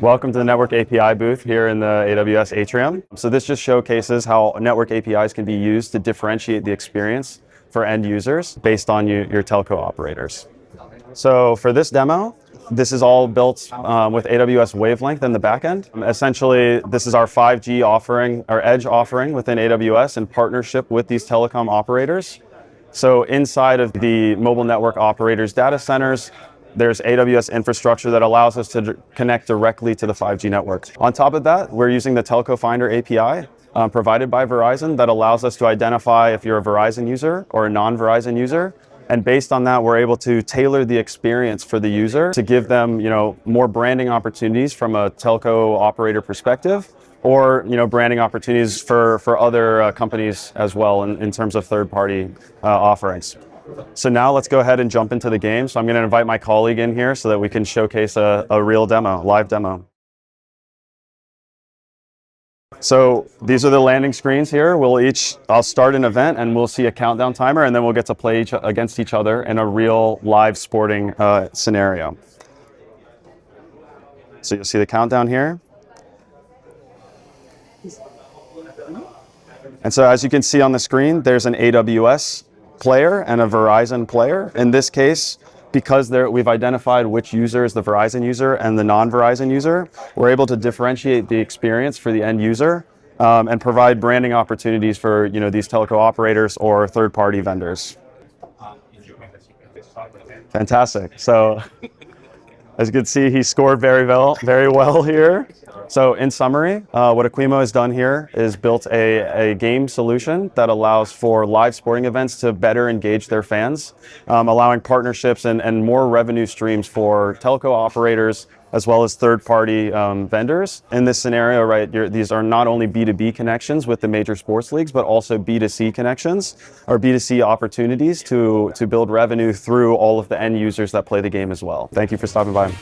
Welcome to the Network API booth here in the AWS Atrium. So this just showcases how network APIs can be used to differentiate the experience for end users based on your telco operators. So for this demo, this is all built with AWS Wavelength in the backend. Essentially, this is our 5G offering, our edge offering within AWS in partnership with these telecom operators. So inside of the mobile network operators data centers, there's AWS infrastructure that allows us to connect directly to the 5G network. On top of that, we're using the Telco Finder API provided by Verizon that allows us to identify if you're a Verizon user or a non-Verizon user. And based on that, we're able to tailor the experience for the user to give them, more branding opportunities from a telco operator perspective, or branding opportunities for other companies as well in terms of third-party offerings. So now let's go ahead and jump into the game. So I'm going to invite my colleague in here so that we can showcase a real demo, live demo. So these are the landing screens here. I'll start an event and we'll see a countdown timer, and then we'll get to play against each other in a real live sporting scenario. So you'll see the countdown here. And so as you can see on the screen, there's an AWS player and a Verizon player. In this case, because we've identified which user is the Verizon user and the non-Verizon user, we're able to differentiate the experience for the end user and provide branding opportunities for these telco operators or third-party vendors. Fantastic. So as you can see, he scored very well here. So in summary, what Aquimo has done here is built a game solution that allows for live sporting events to better engage their fans, allowing partnerships and more revenue streams for telco operators as well as third-party vendors. In this scenario, right, these are not only B2B connections with the major sports leagues, but also B2C connections or B2C opportunities to build revenue through all of the end users that play the game as well. Thank you for stopping by.